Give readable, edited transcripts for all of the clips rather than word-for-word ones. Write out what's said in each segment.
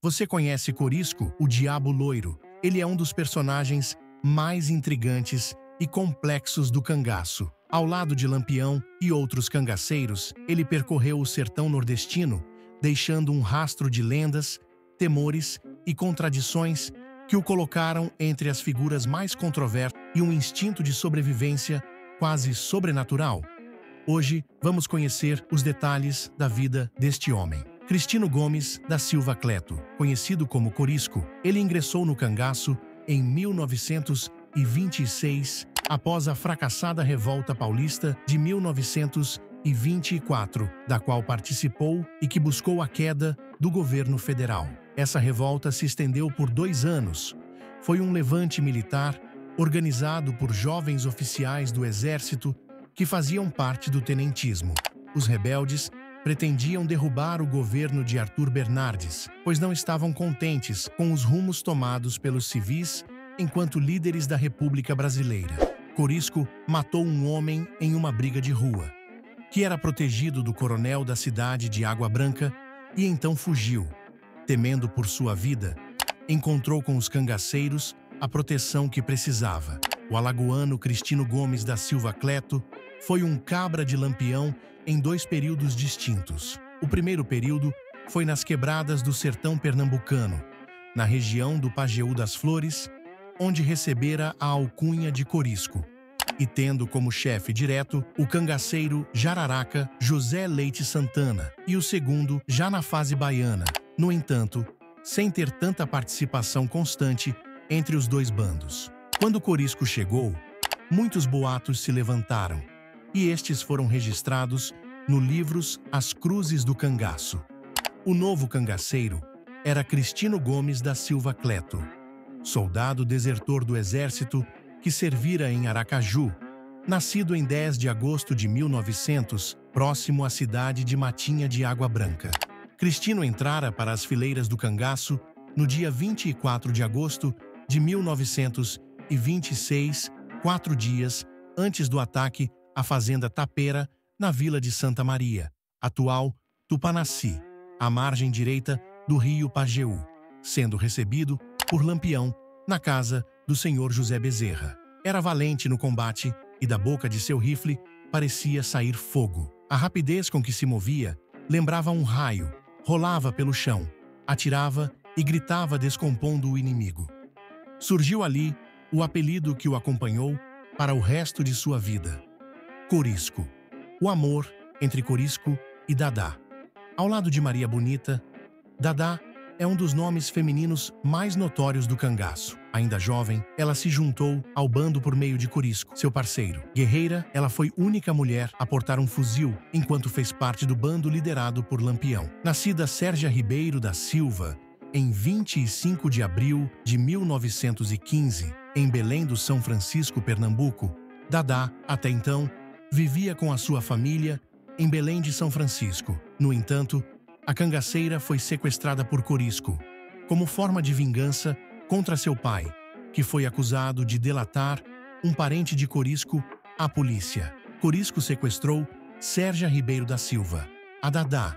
Você conhece Corisco, o Diabo Loiro? Ele é um dos personagens mais intrigantes e complexos do cangaço. Ao lado de Lampião e outros cangaceiros, ele percorreu o sertão nordestino, deixando um rastro de lendas, temores e contradições que o colocaram entre as figuras mais controversas e um instinto de sobrevivência quase sobrenatural. Hoje, vamos conhecer os detalhes da vida deste homem. Cristino Gomes da Silva Cleto, conhecido como Corisco, ele ingressou no cangaço em 1926, após a fracassada Revolta Paulista de 1924, da qual participou e que buscou a queda do governo federal. Essa revolta se estendeu por 2 anos. Foi um levante militar organizado por jovens oficiais do exército que faziam parte do tenentismo. Os rebeldes pretendiam derrubar o governo de Arthur Bernardes, pois não estavam contentes com os rumos tomados pelos civis enquanto líderes da República Brasileira. Corisco matou um homem em uma briga de rua, que era protegido do coronel da cidade de Água Branca, e então fugiu. Temendo por sua vida, encontrou com os cangaceiros a proteção que precisava. O alagoano Cristino Gomes da Silva Cleto foi um cabra de Lampião em 2 períodos distintos. O primeiro período foi nas quebradas do sertão pernambucano, na região do Pajeú das Flores, onde recebera a alcunha de Corisco, e tendo como chefe direto o cangaceiro jararaca José Leite Santana, e o segundo já na fase baiana, no entanto, sem ter tanta participação constante entre os 2 bandos. Quando Corisco chegou, muitos boatos se levantaram, e estes foram registrados no livros As Cruzes do Cangaço. O novo cangaceiro era Cristino Gomes da Silva Cleto, soldado desertor do exército que servira em Aracaju, nascido em 10 de agosto de 1900, próximo à cidade de Matinha de Água Branca. Cristino entrara para as fileiras do cangaço no dia 24 de agosto de 1926, 4 dias antes do ataque à fazenda Tapera, na vila de Santa Maria, atual Tupanaci, à margem direita do rio Pajeú, sendo recebido por Lampião na casa do senhor José Bezerra. Era valente no combate e da boca de seu rifle parecia sair fogo. A rapidez com que se movia lembrava um raio, rolava pelo chão, atirava e gritava descompondo o inimigo. Surgiu ali o apelido que o acompanhou para o resto de sua vida: Corisco. O amor entre Corisco e Dadá. Ao lado de Maria Bonita, Dadá é um dos nomes femininos mais notórios do cangaço. Ainda jovem, ela se juntou ao bando por meio de Corisco, seu parceiro. Guerreira, ela foi única mulher a portar um fuzil, enquanto fez parte do bando liderado por Lampião. Nascida Sérgia Ribeiro da Silva, em 25 de abril de 1915, em Belém do São Francisco, Pernambuco, Dadá, até então, vivia com a sua família em Belém de São Francisco. No entanto, a cangaceira foi sequestrada por Corisco, como forma de vingança contra seu pai, que foi acusado de delatar um parente de Corisco à polícia. Corisco sequestrou Sérgia Ribeiro da Silva, a Dadá,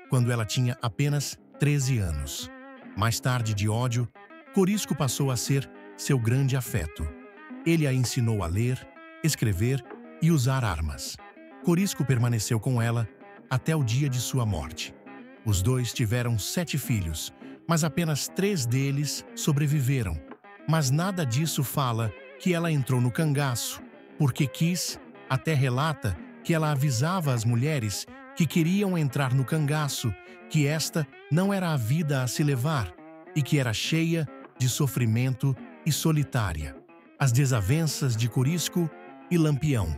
quando ela tinha apenas 13 anos. Mais tarde, de ódio, Corisco passou a ser seu grande afeto. Ele a ensinou a ler, escrever e usar armas. Corisco permaneceu com ela até o dia de sua morte. Os 2 tiveram 7 filhos, mas apenas 3 deles sobreviveram. Mas nada disso fala que ela entrou no cangaço, porque quis, até relata que ela avisava as mulheres que queriam entrar no cangaço que esta não era a vida a se levar e que era cheia de sofrimento e solitária. As desavenças de Corisco e Lampião.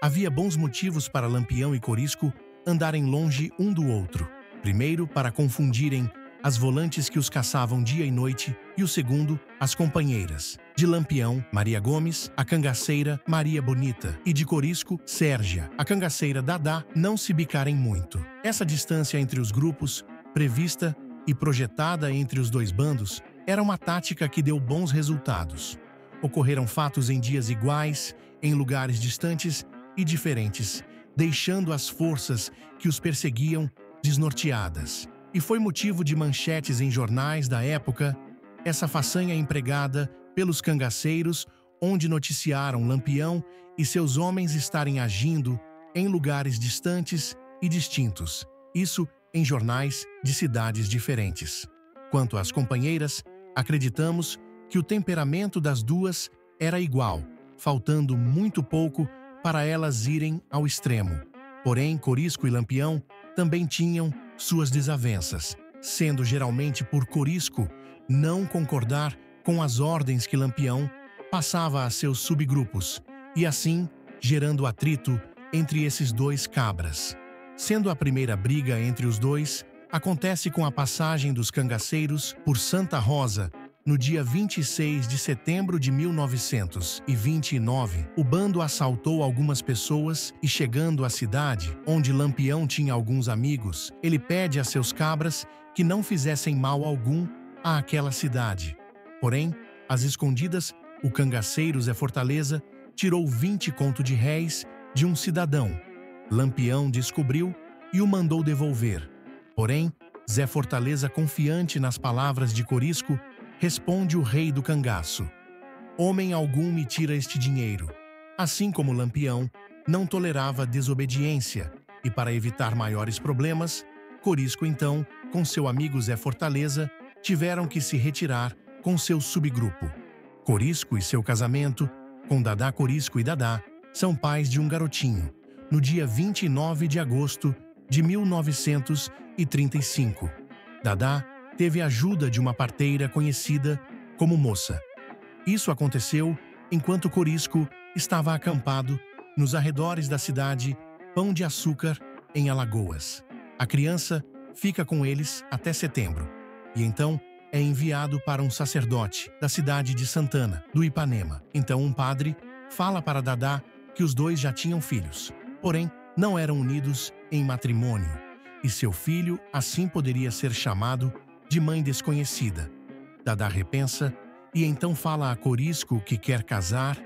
Havia bons motivos para Lampião e Corisco andarem longe um do outro. Primeiro, para confundirem as volantes que os caçavam dia e noite, e o segundo, as companheiras. De Lampião, Maria Gomes, a cangaceira Maria Bonita, e de Corisco, Sérgia, a cangaceira Dadá, não se bicarem muito. Essa distância entre os grupos, prevista e projetada entre os 2 bandos, era uma tática que deu bons resultados. Ocorreram fatos em dias iguais, em lugares distantes e diferentes, deixando as forças que os perseguiam desnorteadas. e foi motivo de manchetes em jornais da época essa façanha empregada pelos cangaceiros, onde noticiaram Lampião e seus homens estarem agindo em lugares distantes e distintos, isso em jornais de cidades diferentes. Quanto às companheiras, acreditamos que o temperamento das duas era igual, faltando muito pouco para elas irem ao extremo. Porém, Corisco e Lampião também tinham suas desavenças, sendo geralmente por Corisco não concordar com as ordens que Lampião passava a seus subgrupos, e assim gerando atrito entre esses dois cabras. Sendo a primeira briga entre os dois, acontece com a passagem dos cangaceiros por Santa Rosa, no dia 26 de setembro de 1929, o bando assaltou algumas pessoas e, chegando à cidade, onde Lampião tinha alguns amigos, ele pede a seus cabras que não fizessem mal algum àquela cidade. Porém, às escondidas, o cangaceiro Zé Fortaleza tirou 20 conto de réis de um cidadão. Lampião descobriu e o mandou devolver. Porém, Zé Fortaleza, confiante nas palavras de Corisco, responde o rei do cangaço: homem algum me tira este dinheiro. Assim como Lampião não tolerava desobediência, e para evitar maiores problemas, Corisco então, com seu amigo Zé Fortaleza, tiveram que se retirar com seu subgrupo. Corisco e seu casamento, com Dadá Corisco e Dadá, são pais de um garotinho, no dia 29 de agosto de 1935. Dadá teve a ajuda de uma parteira conhecida como Moça. Isso aconteceu enquanto Corisco estava acampado nos arredores da cidade Pão de Açúcar, em Alagoas. A criança fica com eles até setembro, e então é enviado para um sacerdote da cidade de Santana, do Ipanema. Então um padre fala para Dadá que os dois já tinham filhos, porém não eram unidos em matrimônio, e seu filho assim poderia ser chamado de mãe desconhecida. Dadá repensa e então fala a Corisco que quer casar,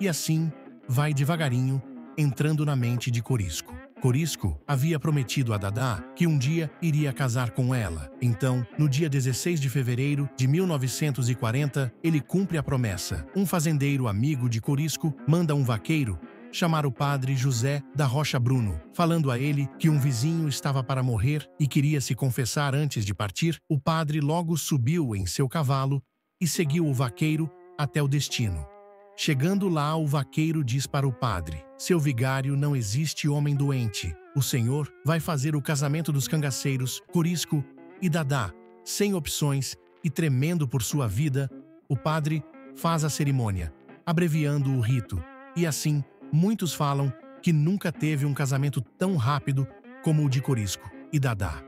e assim vai devagarinho entrando na mente de Corisco. Corisco havia prometido a Dadá que um dia iria casar com ela. Então, no dia 16 de fevereiro de 1940, ele cumpre a promessa. Um fazendeiro amigo de Corisco manda um vaqueiro chamar o padre José da Rocha Bruno, falando a ele que um vizinho estava para morrer e queria se confessar antes de partir. O padre logo subiu em seu cavalo e seguiu o vaqueiro até o destino. Chegando lá, o vaqueiro diz para o padre: seu vigário, não existe homem doente. O senhor vai fazer o casamento dos cangaceiros, Corisco e Dadá, sem opções e tremendo por sua vida. O padre faz a cerimônia, abreviando o rito, e assim muitos falam que nunca teve um casamento tão rápido como o de Corisco e Dadá.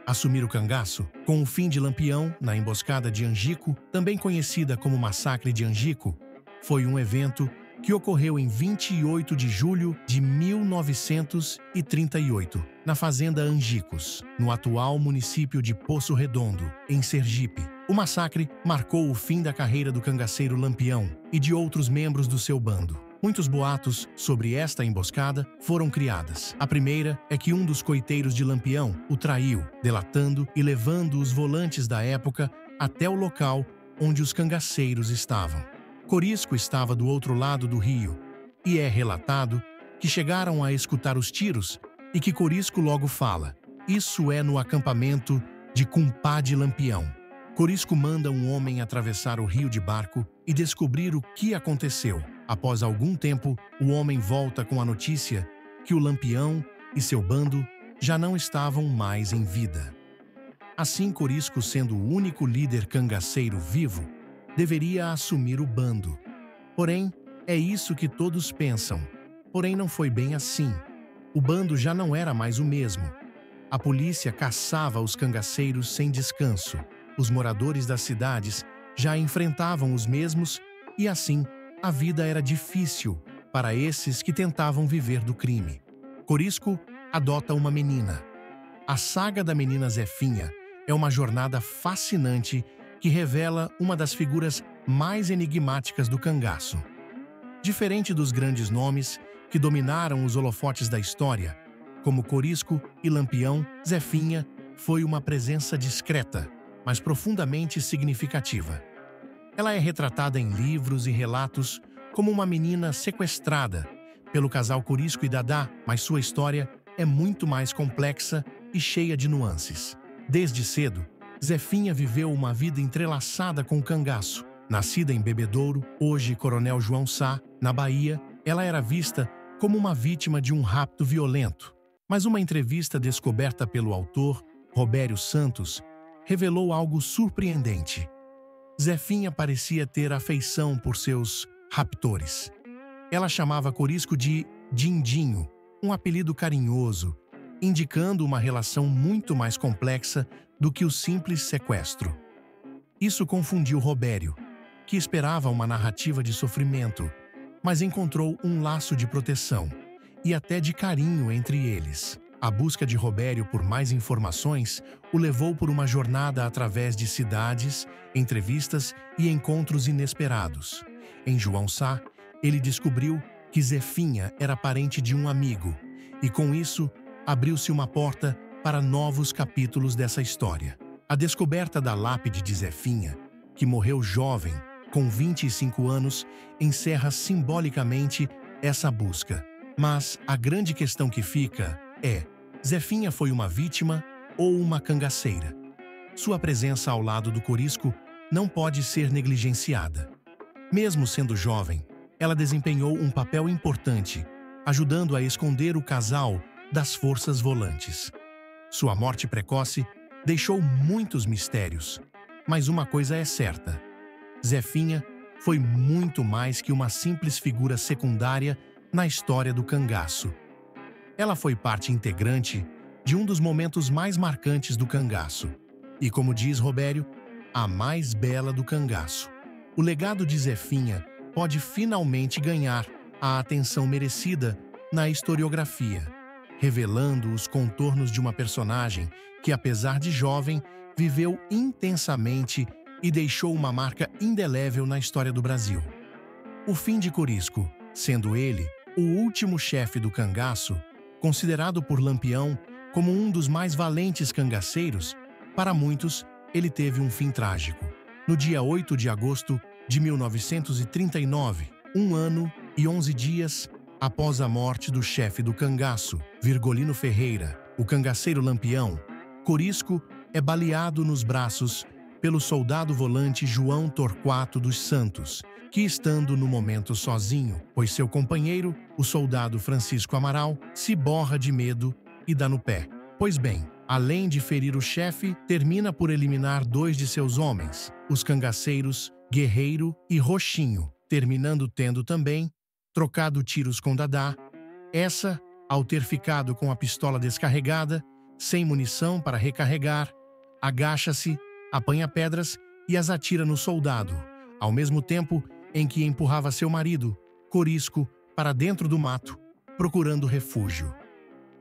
Assumir o cangaço, com o fim de Lampião na emboscada de Angico, também conhecida como Massacre de Angico, foi um evento que ocorreu em 28 de julho de 1938, na fazenda Angicos, no atual município de Poço Redondo, em Sergipe. O massacre marcou o fim da carreira do cangaceiro Lampião e de outros membros do seu bando. Muitos boatos sobre esta emboscada foram criadas. A primeira é que um dos coiteiros de Lampião o traiu, delatando e levando os volantes da época até o local onde os cangaceiros estavam. Corisco estava do outro lado do rio, e é relatado que chegaram a escutar os tiros e que Corisco logo fala: isso é no acampamento de Cumpadre Lampião. Corisco manda um homem atravessar o rio de barco e descobrir o que aconteceu. Após algum tempo, o homem volta com a notícia que o Lampião e seu bando já não estavam mais em vida. Assim, Corisco, sendo o único líder cangaceiro vivo, deveria assumir o bando. Porém, é isso que todos pensam. Porém, não foi bem assim. O bando já não era mais o mesmo. A polícia caçava os cangaceiros sem descanso. Os moradores das cidades já enfrentavam os mesmos e, assim, a vida era difícil para esses que tentavam viver do crime. Corisco adota uma menina. A saga da menina Zefinha é uma jornada fascinante que revela uma das figuras mais enigmáticas do cangaço. Diferente dos grandes nomes que dominaram os holofotes da história, como Corisco e Lampião, Zefinha foi uma presença discreta, mas profundamente significativa. Ela é retratada em livros e relatos como uma menina sequestrada pelo casal Corisco e Dadá, mas sua história é muito mais complexa e cheia de nuances. Desde cedo, Zefinha viveu uma vida entrelaçada com o cangaço. Nascida em Bebedouro, hoje Coronel João Sá, na Bahia, ela era vista como uma vítima de um rapto violento. Mas uma entrevista descoberta pelo autor, Robério Santos, revelou algo surpreendente. Zefinha parecia ter afeição por seus raptores. Ela chamava Corisco de Dindinho, um apelido carinhoso, indicando uma relação muito mais complexa do que o simples sequestro. Isso confundiu Robério, que esperava uma narrativa de sofrimento, mas encontrou um laço de proteção e até de carinho entre eles. A busca de Robério por mais informações o levou por uma jornada através de cidades, entrevistas e encontros inesperados. Em João Sá, ele descobriu que Zefinha era parente de um amigo, e com isso abriu-se uma porta para novos capítulos dessa história. A descoberta da lápide de Zefinha, que morreu jovem, com 25 anos, encerra simbolicamente essa busca. Mas a grande questão que fica é: Zefinha foi uma vítima ou uma cangaceira? Sua presença ao lado do Corisco não pode ser negligenciada. Mesmo sendo jovem, ela desempenhou um papel importante, ajudando a esconder o casal das forças volantes. Sua morte precoce deixou muitos mistérios, mas uma coisa é certa: Zefinha foi muito mais que uma simples figura secundária na história do cangaço. Ela foi parte integrante de um dos momentos mais marcantes do cangaço, e, como diz Robério, a mais bela do cangaço. O legado de Zefinha pode finalmente ganhar a atenção merecida na historiografia, revelando os contornos de uma personagem que, apesar de jovem, viveu intensamente e deixou uma marca indelével na história do Brasil. O fim de Corisco, sendo ele o último chefe do cangaço, considerado por Lampião como um dos mais valentes cangaceiros, para muitos ele teve um fim trágico. No dia 8 de agosto de 1939, 1 ano e 11 dias após a morte do chefe do cangaço, Virgolino Ferreira, o cangaceiro Lampião, Corisco é baleado nos braços pelo soldado volante João Torquato dos Santos, que, estando no momento sozinho, pois seu companheiro, o soldado Francisco Amaral, se borra de medo e dá no pé. Pois bem, além de ferir o chefe, termina por eliminar 2 de seus homens, os cangaceiros Guerreiro e Roxinho, terminando tendo também trocado tiros com Dadá. Essa, ao ter ficado com a pistola descarregada, sem munição para recarregar, agacha-se, apanha pedras e as atira no soldado, ao mesmo tempo em que empurrava seu marido, Corisco, para dentro do mato, procurando refúgio.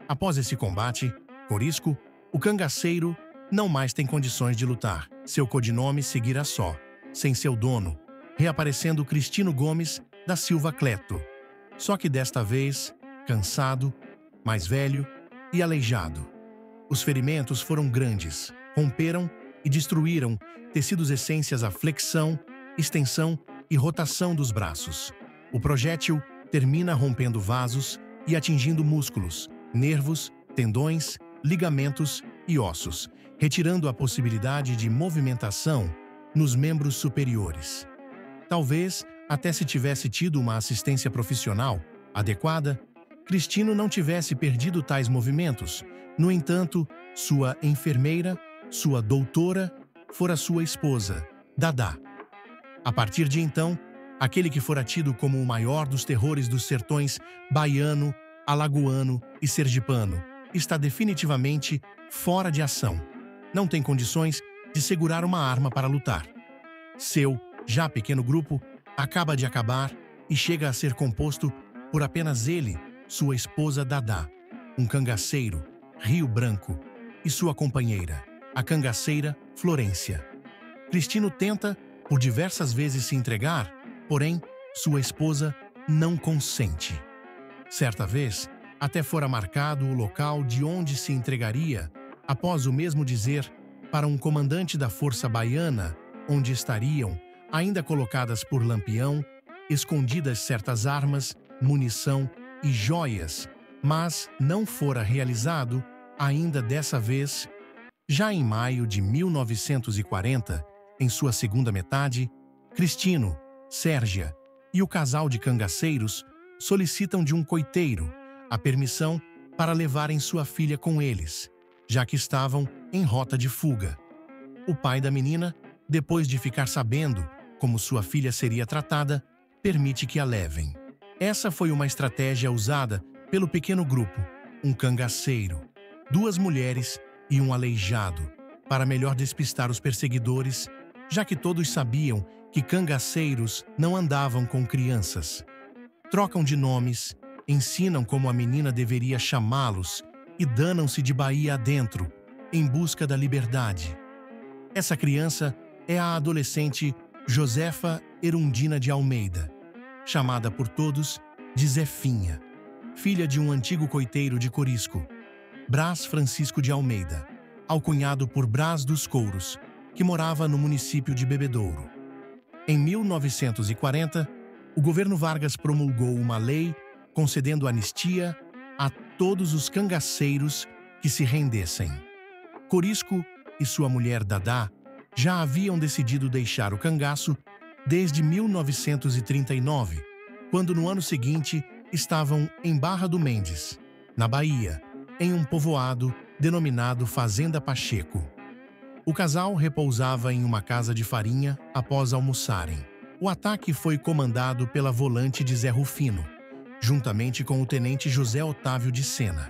Após esse combate, Corisco, o cangaceiro, não mais tem condições de lutar. Seu codinome seguirá só, sem seu dono, reaparecendo Cristino Gomes da Silva Cleto. Só que desta vez, cansado, mais velho e aleijado. Os ferimentos foram grandes, romperam e destruíram tecidos essências à flexão, extensão e rotação dos braços. O projétil termina rompendo vasos e atingindo músculos, nervos, tendões, ligamentos e ossos, retirando a possibilidade de movimentação nos membros superiores. Talvez, até se tivesse tido uma assistência profissional adequada, Cristino não tivesse perdido tais movimentos. No entanto, sua enfermeira, sua doutora, fora sua esposa, Dadá. A partir de então, aquele que fora tido como o maior dos terrores dos sertões baiano, alagoano e sergipano, está definitivamente fora de ação. Não tem condições de segurar uma arma para lutar. Seu, já pequeno grupo, acaba de acabar e chega a ser composto por apenas ele, sua esposa Dadá, um cangaceiro, Rio Branco, e sua companheira, a cangaceira Florência. Cristino tenta, por diversas vezes, se entregar, porém, sua esposa não consente. Certa vez, até fora marcado o local de onde se entregaria, Após o mesmo dizer para um comandante da Força Baiana, onde estariam, ainda colocadas por Lampião, escondidas certas armas, munição e joias, mas não fora realizado, ainda dessa vez. Já em maio de 1940, em sua segunda metade, Cristino, Sérgia e o casal de cangaceiros solicitam de um coiteiro a permissão para levarem sua filha com eles, já que estavam em rota de fuga. O pai da menina, depois de ficar sabendo como sua filha seria tratada, permite que a levem. Essa foi uma estratégia usada pelo pequeno grupo, um cangaceiro, 2 mulheres e um aleijado, para melhor despistar os perseguidores, já que todos sabiam que cangaceiros não andavam com crianças. Trocam de nomes, ensinam como a menina deveria chamá-los e danam-se de Bahia adentro, em busca da liberdade. Essa criança é a adolescente Josefa Erundina de Almeida, chamada por todos de Zefinha, filha de um antigo coiteiro de Corisco, Brás Francisco de Almeida, alcunhado por Brás dos Couros, que morava no município de Bebedouro. Em 1940, o governo Vargas promulgou uma lei concedendo anistia a todos os cangaceiros que se rendessem. Corisco e sua mulher Dadá já haviam decidido deixar o cangaço desde 1939, quando no ano seguinte estavam em Barra do Mendes, na Bahia, em um povoado denominado Fazenda Pacheco. O casal repousava em uma casa de farinha após almoçarem. O ataque foi comandado pela volante de Zé Rufino, juntamente com o tenente José Otávio de Sena.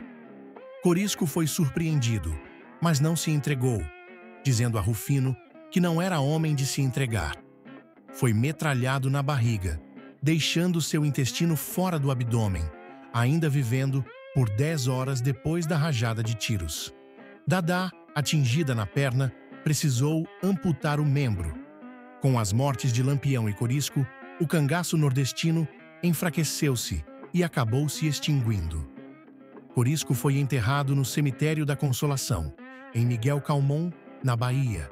Corisco foi surpreendido, mas não se entregou, dizendo a Rufino que não era homem de se entregar. Foi metralhado na barriga, deixando seu intestino fora do abdômen, ainda vivendo por 10 horas depois da rajada de tiros. Dadá, atingida na perna, precisou amputar o membro. Com as mortes de Lampião e Corisco, o cangaço nordestino enfraqueceu-se e acabou se extinguindo. Corisco foi enterrado no Cemitério da Consolação, em Miguel Calmon, na Bahia.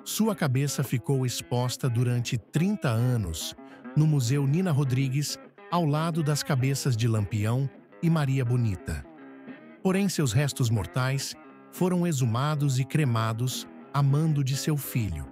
Sua cabeça ficou exposta durante 30 anos no Museu Nina Rodrigues, ao lado das cabeças de Lampião e Maria Bonita. Porém, seus restos mortais foram exumados e cremados a mando de seu filho.